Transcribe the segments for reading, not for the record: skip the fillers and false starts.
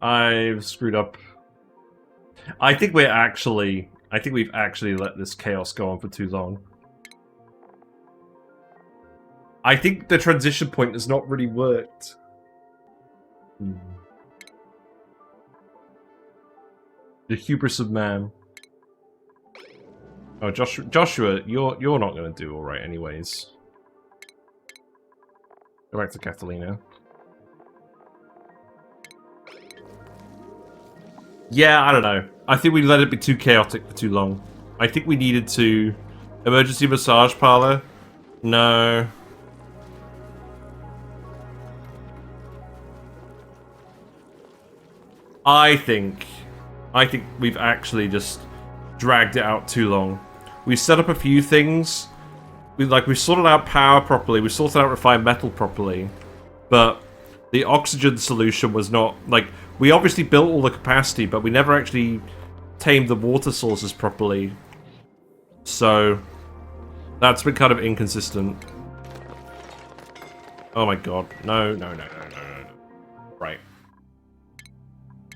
I've screwed up. I think we've actually let this chaos go on for too long. I think the transition point has not really worked. The hubris of man. Oh, Joshua, you're not going to do all right, anyways. Go back to Catalina. Yeah, I don't know. I think we let it be too chaotic for too long. I think we needed to... Emergency massage parlor? No. I think we've actually just dragged it out too long. We set up a few things. We sorted out power properly. We sorted out refined metal properly. But the oxygen solution was not... Like, we obviously built all the capacity, but we never actually tamed the water sources properly. So, that's been kind of inconsistent. Oh my god. No. Right.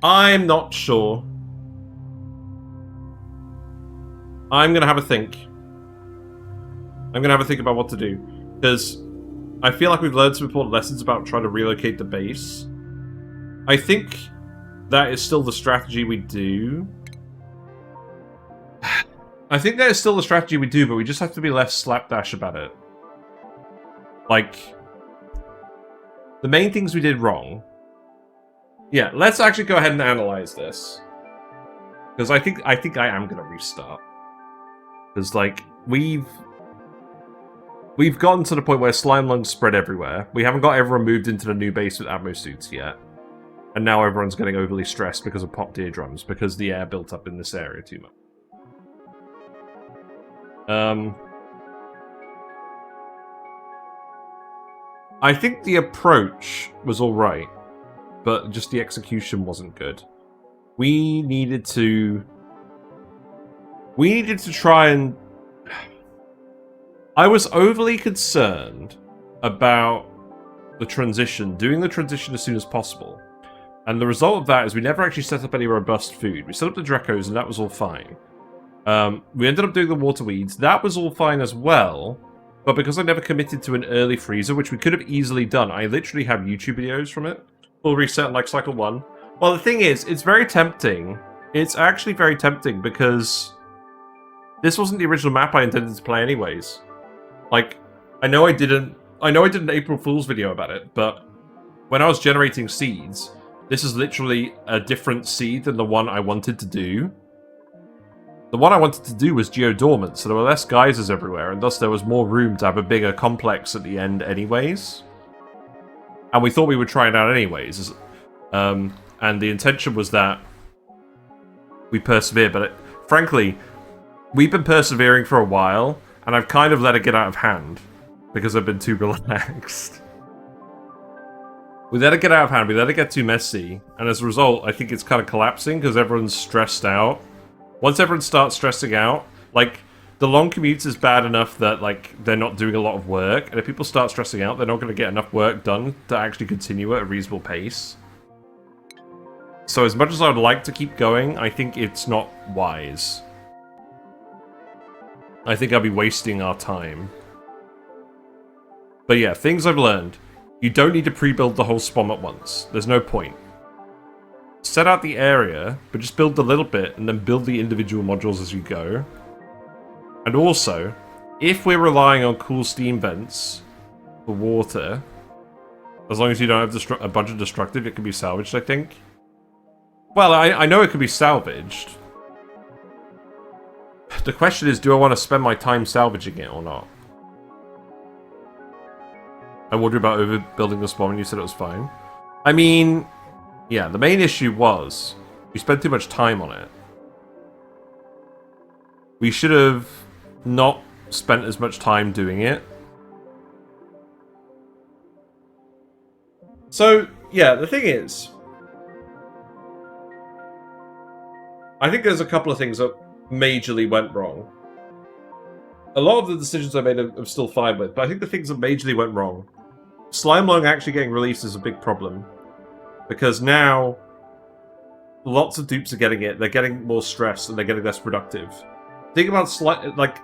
I'm not sure. I'm gonna have a think. I'm gonna have a think about what to do. Because I feel like we've learned some important lessons about trying to relocate the base. I think that is still the strategy we do. I think that is still the strategy we do, but we just have to be less slapdash about it. Like, the main things we did wrong. Yeah, let's actually go ahead and analyze this. Because I think I am gonna restart. Because, like, we've gotten to the point where Slimelung's spread everywhere. We haven't got everyone moved into the new base with Atmo Suits yet. And now everyone's getting overly stressed because of popped eardrums, because the air built up in this area too much. I think the approach was alright, but just the execution wasn't good. We needed to try and... I was overly concerned about the transition, doing the transition as soon as possible. And the result of that is we never actually set up any robust food. We set up the Drecos and that was all fine. We ended up doing the water weeds. That was all fine as well. But because I never committed to an early freezer, which we could have easily done, I literally have YouTube videos from it. Full reset in like cycle 1. Well, the thing is, it's very tempting. It's actually very tempting because this wasn't the original map I intended to play anyways. Like, I know I did an April Fool's video about it, but when I was generating seeds, this is literally a different seed than the one I wanted to do. The one I wanted to do was geodormant, so there were less geysers everywhere, and thus there was more room to have a bigger complex at the end anyways. And we thought we would try it out anyways. And the intention was that we persevere, but frankly, we've been persevering for a while, and I've kind of let it get out of hand, because I've been too relaxed. We let it get out of hand, we let it get too messy, and as a result, I think it's kind of collapsing, because everyone's stressed out. Once everyone starts stressing out, like, the long commutes is bad enough that, like, they're not doing a lot of work, and if people start stressing out, they're not going to get enough work done to actually continue at a reasonable pace. So as much as I would like to keep going, I think it's not wise. I think I'll be wasting our time. But yeah, things I've learned. You don't need to pre-build the whole spawn at once. There's no point. Set out the area, but just build a little bit, and then build the individual modules as you go. And also, if we're relying on cool steam vents for water, as long as you don't have a bunch of destructive, it can be salvaged, I think. Well, I know it can be salvaged. The question is, do I want to spend my time salvaging it or not? I wondered about overbuilding the spawn when you said it was fine. I mean, yeah, the main issue was we spent too much time on it. We should have not spent as much time doing it. So, yeah, the thing is, I think there's a couple of things that majorly went wrong. A lot of the decisions I made I'm still fine with, but I think the things that majorly went wrong Slimelung actually getting released is a big problem. Because now, lots of dupes are getting it, they're getting more stressed, and they're getting less productive. Think about like,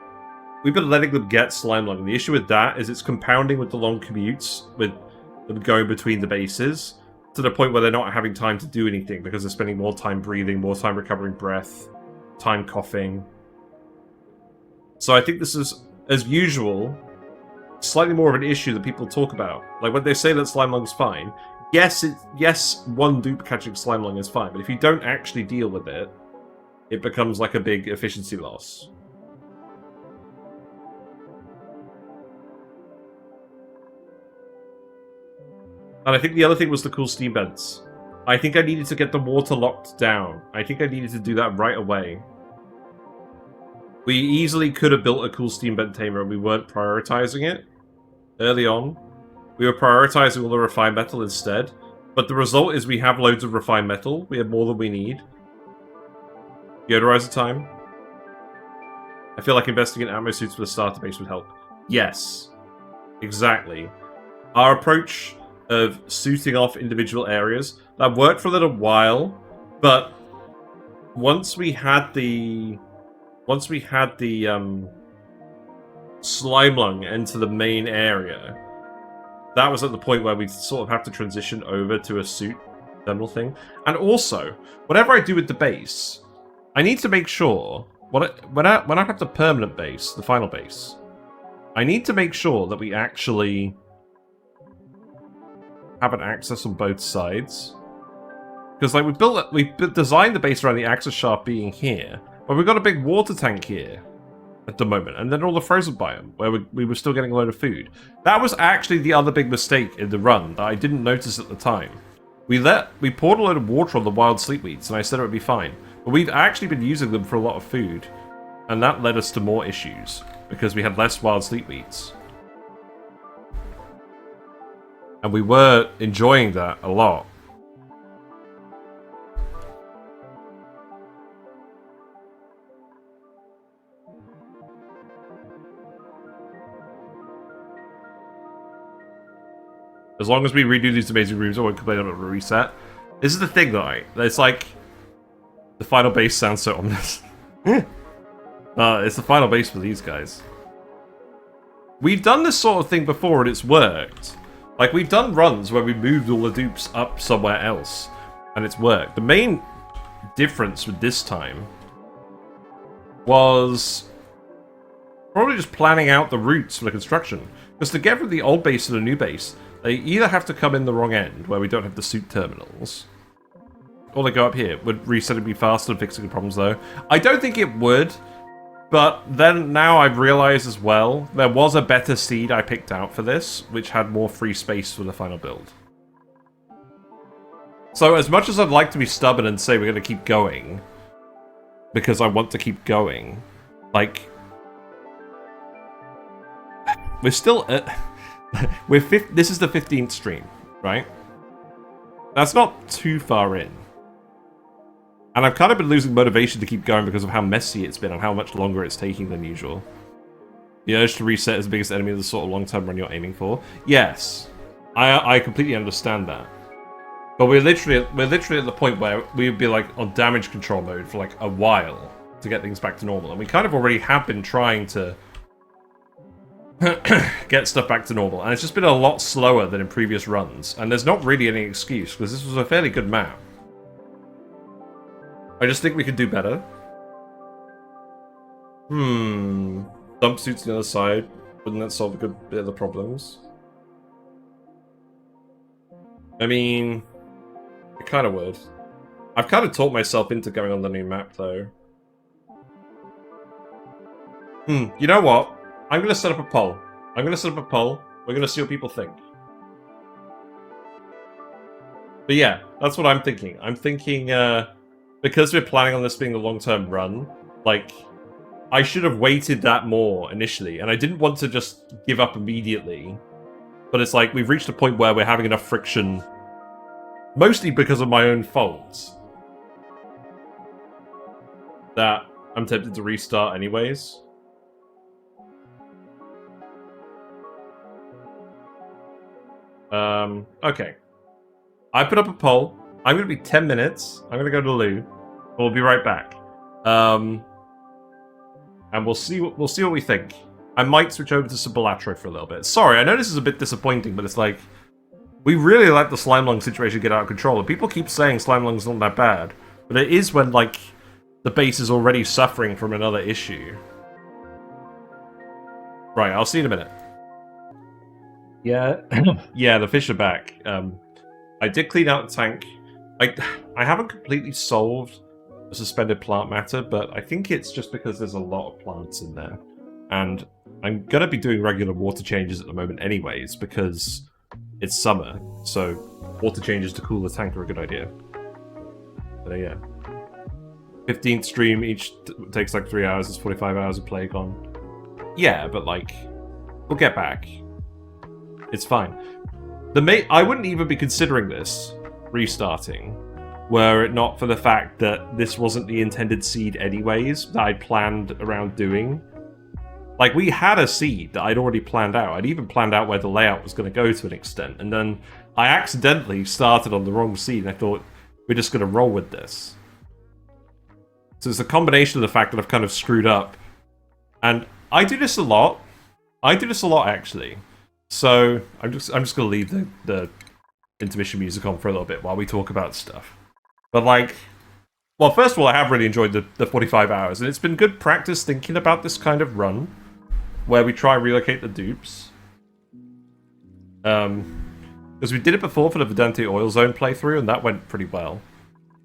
we've been letting them get Slimelung. The issue with that is it's compounding with the long commutes, with them going between the bases, to the point where they're not having time to do anything, because they're spending more time breathing, more time recovering breath, time coughing. So I think this is, as usual, slightly more of an issue that people talk about. Like, when they say that Slimelung's fine, yes, one dupe catching Slimelung is fine, but if you don't actually deal with it, it becomes like a big efficiency loss. And I think the other thing was the cool steam vents. I think I needed to get the water locked down. I think I needed to do that right away. We easily could have built a cool steam vent tamer and we weren't prioritizing it early on. We were prioritizing all the refined metal instead. But the result is we have loads of refined metal. We have more than we need. Deodorizer time. I feel like investing in Atmo Suits for the starter base would help. Yes. Exactly. Our approach of suiting off individual areas, that worked for a little while, but once we had the Slimelung enter the main area, that was at the point where we sort of have to transition over to a suit thermal thing. And also, whatever I do with the base, I need to make sure when I have the permanent base, the final base, I need to make sure that we actually have an access on both sides. Because like we designed the base around the access shaft being here, but we've got a big water tank here at the moment, and then all the frozen biome where we were still getting a load of food. That was actually the other big mistake in the run that I didn't notice at the time. We poured a load of water on the wild sleepweeds, and I said it would be fine, but we've actually been using them for a lot of food, and that led us to more issues because we had less wild sleepweeds. And we were enjoying that a lot. As long as we redo these amazing rooms, I won't complain about a reset. This is the thing, though. It's like... The final base sounds so ominous. It's the final base for these guys. We've done this sort of thing before, and it's worked. Like, we've done runs where we moved all the dupes up somewhere else, and it's worked. The main difference with this time was probably just planning out the routes for the construction. Because to get from the old base to the new base, they either have to come in the wrong end, where we don't have the suit terminals, or they go up here. Would resetting be faster than fixing the problems, though? I don't think it would. But then now I've realized as well, there was a better seed I picked out for this, which had more free space for the final build. So as much as I'd like to be stubborn and say we're going to keep going, because I want to keep going, like, we're still at... this is the 15th stream, right? That's not too far in. And I've kind of been losing motivation to keep going because of how messy it's been and how much longer it's taking than usual. The urge to reset is the biggest enemy of the sort of long-term run you're aiming for. Yes, I completely understand that. But we're literally at the point where we would be like on damage control mode for like a while to get things back to normal. And we kind of already have been trying to get stuff back to normal. And it's just been a lot slower than in previous runs. And there's not really any excuse because this was a fairly good map. I just think we could do better. Dump suits on the other side. Wouldn't that solve a good bit of the problems? I mean, it kind of would. I've kind of talked myself into going on the new map, though. You know what? I'm going to set up a poll. We're going to see what people think. But yeah, that's what I'm thinking. I'm thinking, because we're planning on this being a long-term run, like, I should have weighted that more initially, and I didn't want to just give up immediately. But it's like, we've reached a point where we're having enough friction, mostly because of my own fault, that I'm tempted to restart anyways. Okay. I put up a poll. I'm going to be 10 minutes. I'm going to go to the loo. We'll be right back. And we'll see what we think. I might switch over to Subalatro for a little bit. Sorry, I know this is a bit disappointing, but it's like we really let the Slimelung situation get out of control. And people keep saying Slimelung's not that bad, but it is when like the base is already suffering from another issue. Right, I'll see you in a minute. Yeah, yeah, the fish are back. I did clean out the tank. I haven't completely solved the suspended plant matter, but I think it's just because there's a lot of plants in there. And I'm going to be doing regular water changes at the moment anyways, because it's summer, so water changes to cool the tank are a good idea. But yeah. 15th stream, each takes like 3 hours, it's 45 hours of play gone. Yeah, but like, we'll get back. It's fine. I wouldn't even be considering this restarting, were it not for the fact that this wasn't the intended seed anyways, that I'd planned around doing. Like, we had a seed that I'd already planned out. I'd even planned out where the layout was going to go to an extent, and then I accidentally started on the wrong seed, and I thought, we're just going to roll with this. So it's a combination of the fact that I've kind of screwed up, and I do this a lot. I do this a lot, actually. So I'm just going to leave the intermission music on for a little bit while we talk about stuff. But like, well, first of all, I have really enjoyed the 45 hours, and it's been good practice thinking about this kind of run, where we try and relocate the dupes. Because we did it before for the Verdante Oil Zone playthrough, and that went pretty well.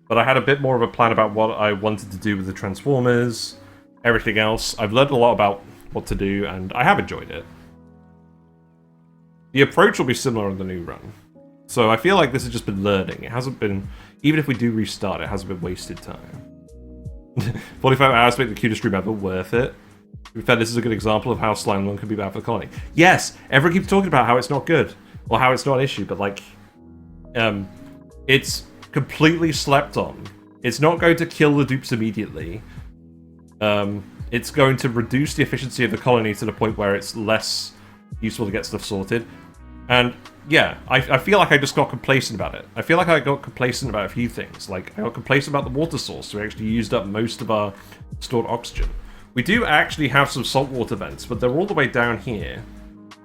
But I had a bit more of a plan about what I wanted to do with the Transformers, everything else. I've learned a lot about what to do, and I have enjoyed it. The approach will be similar on the new run. So I feel like this has just been learning. It hasn't been, even if we do restart, it hasn't been wasted time. 45 hours to make the cutest stream ever, worth it. To be fair, this is a good example of how Slimelung can be bad for the colony. Yes, everyone keeps talking about how it's not good, or how it's not an issue, but like, it's completely slept on. It's not going to kill the dupes immediately. It's going to reduce the efficiency of the colony to the point where it's less useful to get stuff sorted. And yeah, I feel like I just got complacent about it. I feel like I got complacent about a few things. Like, I got complacent about the water source, so we actually used up most of our stored oxygen. We do actually have some saltwater vents, but they're all the way down here.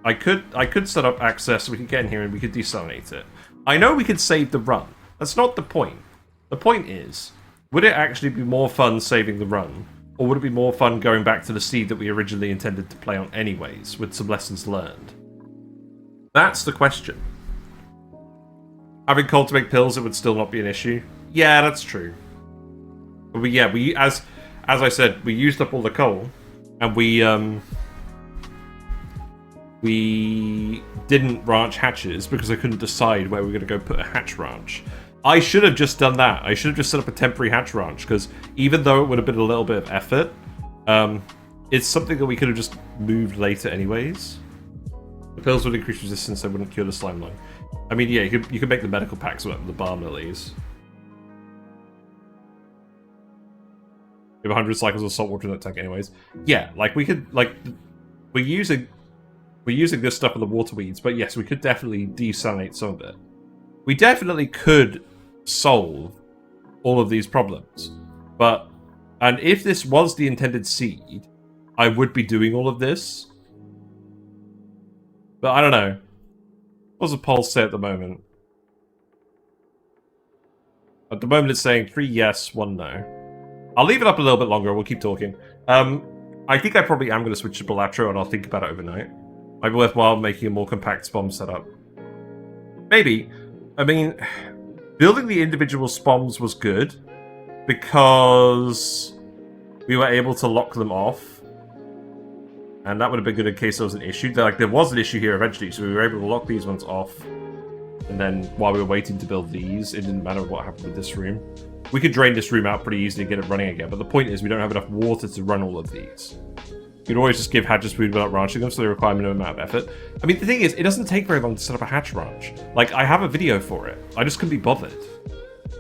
I could set up access so we could get in here and we could desalinate it. I know we could save the run. That's not the point. The point is, would it actually be more fun saving the run? Or would it be more fun going back to the seed that we originally intended to play on anyways, with some lessons learned? That's the question. Having coal to make pills, it would still not be an issue. Yeah, that's true. But we as I said, we used up all the coal, and we didn't ranch hatches because I couldn't decide where we were going to go put a hatch ranch. I should have just done that. I should have just set up a temporary hatch ranch, because even though it would have been a little bit of effort, it's something that we could have just moved later anyways. The pills would increase resistance, they wouldn't cure the Slimelung. I mean, yeah, you could make the medical packs with the balm lilies. We have 100 cycles of salt water in that tank anyways. Yeah, like, we could, like, we're using this stuff for the water weeds, but yes, we could definitely desalinate some of it. We definitely could solve all of these problems. And if this was the intended seed, I would be doing all of this. But I don't know. What does the poll say at the moment? At the moment it's saying 3 yes, 1 no. I'll leave it up a little bit longer, we'll keep talking. I think I probably am going to switch to Balatro and I'll think about it overnight. Might be worthwhile making a more compact SPOM setup. Maybe. I mean, building the individual SPOMs was good because we were able to lock them off. And that would have been good in case there was an issue. Like, there was an issue here eventually, so we were able to lock these ones off. And then, while we were waiting to build these, it didn't matter what happened with this room. We could drain this room out pretty easily and get it running again, but the point is we don't have enough water to run all of these. You can always just give hatches food without ranching them, so they require a minimum amount of effort. I mean, the thing is, it doesn't take very long to set up a hatch ranch. Like, I have a video for it. I just couldn't be bothered.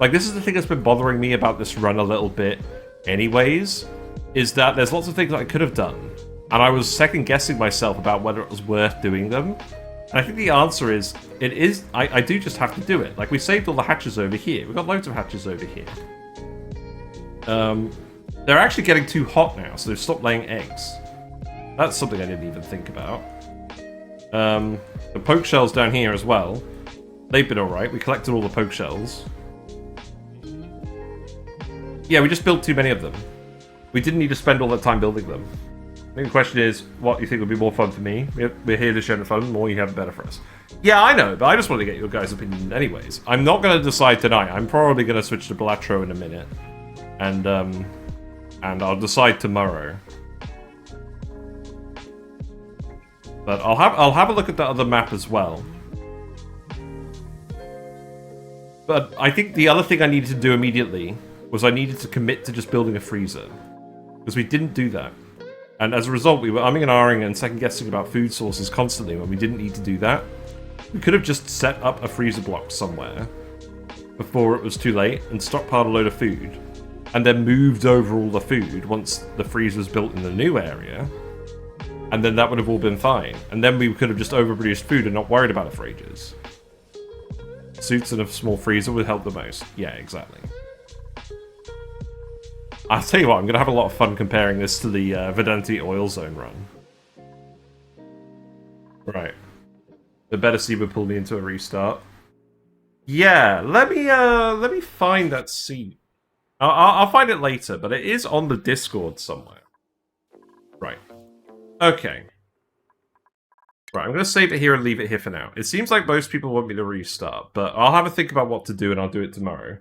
Like, this is the thing that's been bothering me about this run a little bit anyways, is that there's lots of things that I could have done. And I was second-guessing myself about whether it was worth doing them. And I think the answer is, I do just have to do it. Like, we saved all the hatches over here. We've got loads of hatches over here. They're actually getting too hot now, so they've stopped laying eggs. That's something I didn't even think about. The poke shells down here as well. They've been alright. We collected all the poke shells. Yeah, we just built too many of them. We didn't need to spend all that time building them. I think the question is, what you think would be more fun for me? We're here to share the fun, the more you have, the better for us. Yeah, I know, but I just want to get your guys' opinion anyways. I'm not going to decide tonight. I'm probably going to switch to Balatro in a minute. And I'll decide tomorrow. But I'll have a look at that other map as well. But I think the other thing I needed to do immediately was I needed to commit to just building a freezer. Because we didn't do that. And as a result, we were umming and ahhing and second-guessing about food sources constantly when we didn't need to do that. We could have just set up a freezer block somewhere before it was too late and stockpiled a load of food. And then moved over all the food once the freezer was built in the new area. And then that would have all been fine. And then we could have just overproduced food and not worried about it for ages. Suits and a small freezer would help the most. Yeah, exactly. I'll tell you what, I'm going to have a lot of fun comparing this to the Vedenti Oil Zone run. Right. The better seed would pull me into a restart. Yeah, let me find that seed. I'll find it later, but it is on the Discord somewhere. Right. Okay. Right, I'm going to save it here and leave it here for now. It seems like most people want me to restart, but I'll have a think about what to do and I'll do it tomorrow.